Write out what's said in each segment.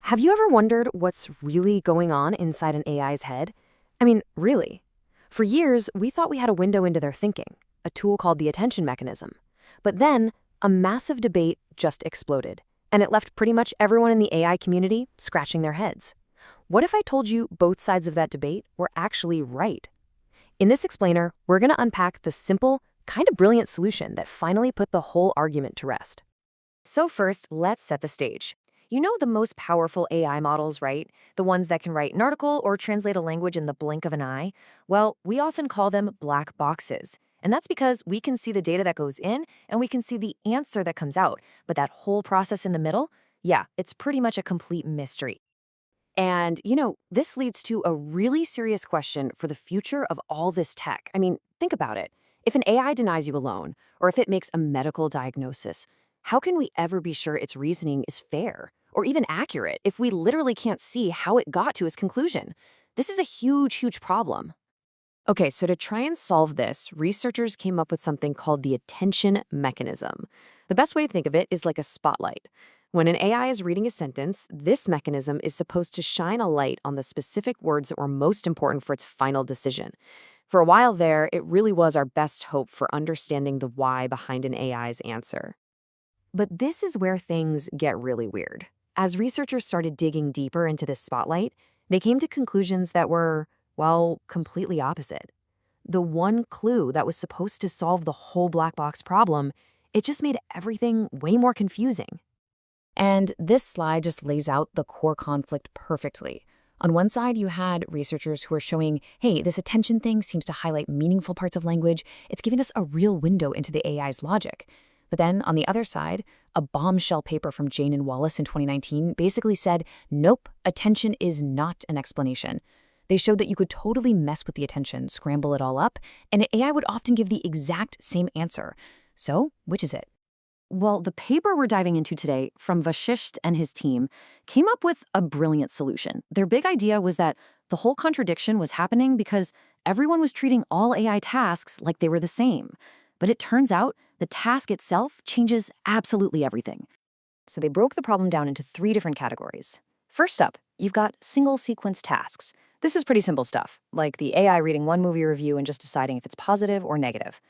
Have you ever wondered what's really going on inside an AI's head? I mean, really. For years, we thought we had a window into their thinking, a tool called the attention mechanism. But then, a massive debate just exploded, and it left pretty much everyone in the AI community scratching their heads. What if I told you both sides of that debate were actually right? In this explainer, we're going to unpack the simple, kind of brilliant solution that finally put the whole argument to rest. So first, let's set the stage. You know the most powerful AI models, right? The ones that can write an article or translate a language in the blink of an eye? Well, we often call them black boxes. And that's because we can see the data that goes in and we can see the answer that comes out. But that whole process in the middle, yeah, it's pretty much a complete mystery. And, this leads to a really serious question for the future of all this tech. I mean, think about it. If an AI denies you a loan, or if it makes a medical diagnosis, how can we ever be sure its reasoning is fair or even accurate if we literally can't see how it got to its conclusion? This is a huge, huge problem. Okay, so to try and solve this, researchers came up with something called the attention mechanism. The best way to think of it is like a spotlight. When an AI is reading a sentence, this mechanism is supposed to shine a light on the specific words that were most important for its final decision. For a while there, it really was our best hope for understanding the why behind an AI's answer. But this is where things get really weird. As researchers started digging deeper into this spotlight, they came to conclusions that were, well, completely opposite. The one clue that was supposed to solve the whole black box problem, it just made everything way more confusing. And this slide just lays out the core conflict perfectly. On one side, you had researchers who are showing, hey, this attention thing seems to highlight meaningful parts of language. It's giving us a real window into the AI's logic. But then, on the other side, a bombshell paper from Jane and Wallace in 2019 basically said, nope, attention is not an explanation. They showed that you could totally mess with the attention, scramble it all up, and an AI would often give the exact same answer. So, which is it? Well, the paper we're diving into today from Vashisht and his team came up with a brilliant solution. Their big idea was that the whole contradiction was happening because everyone was treating all AI tasks like they were the same. But it turns out the task itself changes absolutely everything. So they broke the problem down into 3 different categories. First up, you've got single sequence tasks. This is pretty simple stuff, like the AI reading one movie review and just deciding if it's positive or negative.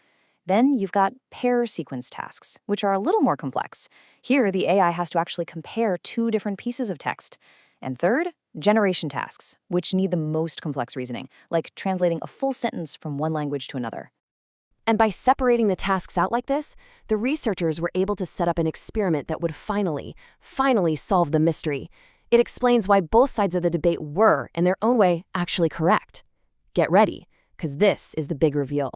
Then you've got pair sequence tasks, which are a little more complex. Here, the AI has to actually compare 2 different pieces of text. And third, generation tasks, which need the most complex reasoning, like translating a full sentence from one language to another. And by separating the tasks out like this, the researchers were able to set up an experiment that would finally solve the mystery. It explains why both sides of the debate were, in their own way, actually correct. Get ready, because this is the big reveal.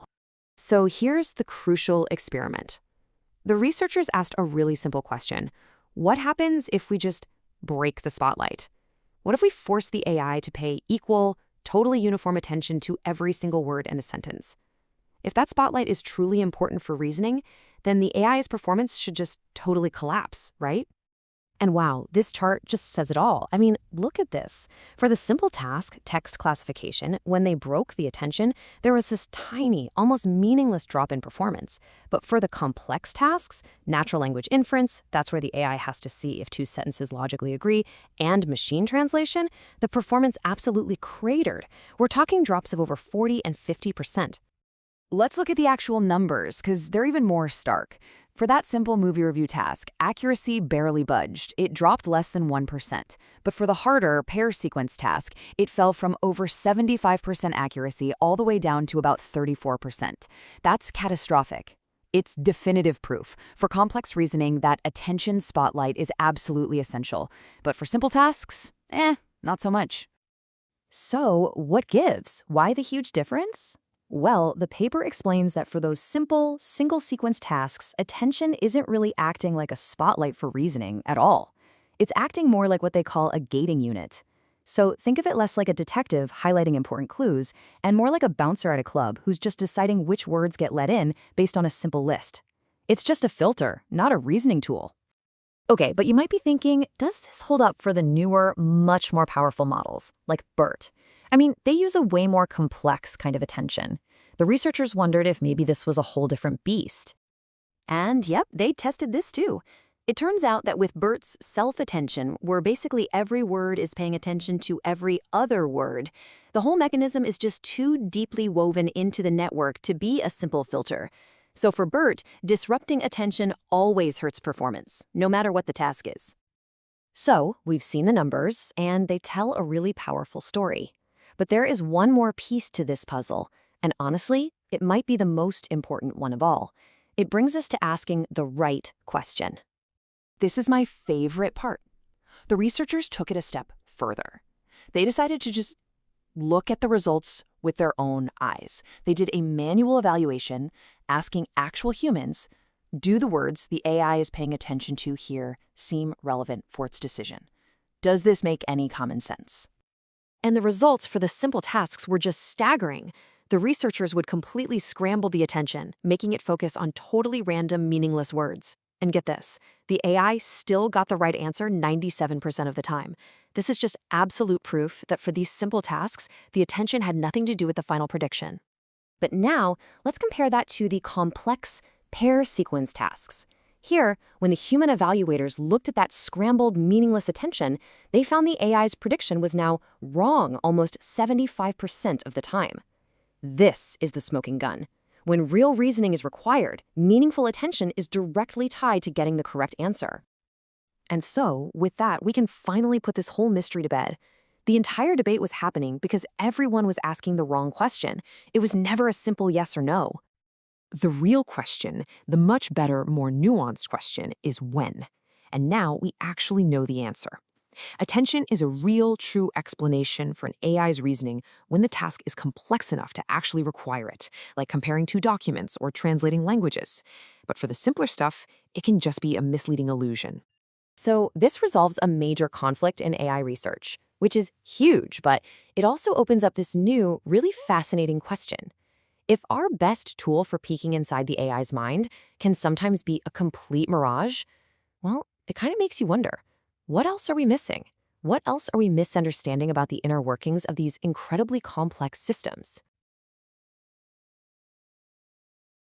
So here's the crucial experiment. The researchers asked a really simple question. What happens if we just break the spotlight? What if we force the AI to pay equal, totally uniform attention to every single word in a sentence? If that spotlight is truly important for reasoning, then the AI's performance should just totally collapse, right? And wow, this chart just says it all. I mean, look at this. For the simple task, text classification, when they broke the attention, there was this tiny, almost meaningless drop in performance. But for the complex tasks, natural language inference, that's where the AI has to see if 2 sentences logically agree, and machine translation, the performance absolutely cratered. We're talking drops of over 40 and 50%. Let's look at the actual numbers, because they're even more stark. For that simple movie review task, accuracy barely budged. It dropped less than 1%. But for the harder pair sequence task, it fell from over 75% accuracy all the way down to about 34%. That's catastrophic. It's definitive proof for complex reasoning that attention spotlight is absolutely essential. But for simple tasks, not so much. So, what gives? Why the huge difference? Well, the paper explains that for those simple, single-sequence tasks, attention isn't really acting like a spotlight for reasoning at all. It's acting more like what they call a gating unit. So think of it less like a detective highlighting important clues and more like a bouncer at a club who's just deciding which words get let in based on a simple list. It's just a filter, not a reasoning tool. Okay, but you might be thinking, does this hold up for the newer, much more powerful models, like BERT? I mean, they use a way more complex kind of attention. The researchers wondered if maybe this was a whole different beast. And yep, they tested this too. It turns out that with BERT's self-attention, where basically every word is paying attention to every other word, the whole mechanism is just too deeply woven into the network to be a simple filter. So for BERT, disrupting attention always hurts performance, no matter what the task is. So, we've seen the numbers, and they tell a really powerful story. But there is one more piece to this puzzle, and honestly, it might be the most important one of all. It brings us to asking the right question. This is my favorite part. The researchers took it a step further. They decided to just look at the results with their own eyes. They did a manual evaluation asking actual humans, do the words the AI is paying attention to here seem relevant for its decision? Does this make any common sense? And the results for the simple tasks were just staggering. The researchers would completely scramble the attention, making it focus on totally random, meaningless words. And get this, the AI still got the right answer 97% of the time. This is just absolute proof that for these simple tasks, the attention had nothing to do with the final prediction. But now, let's compare that to the complex pair sequence tasks. Here, when the human evaluators looked at that scrambled, meaningless attention, they found the AI's prediction was now wrong almost 75% of the time. This is the smoking gun. When real reasoning is required, meaningful attention is directly tied to getting the correct answer. And so, with that, we can finally put this whole mystery to bed. The entire debate was happening because everyone was asking the wrong question. It was never a simple yes or no. The real question, the much better, more nuanced question, is when. And now we actually know the answer. Attention is a real, true explanation for an AI's reasoning when the task is complex enough to actually require it, like comparing two documents or translating languages. But for the simpler stuff, it can just be a misleading illusion. So this resolves a major conflict in AI research, which is huge, but it also opens up this new, really fascinating question. If our best tool for peeking inside the AI's mind can sometimes be a complete mirage, well, it kind of makes you wonder, what else are we missing? What else are we misunderstanding about the inner workings of these incredibly complex systems?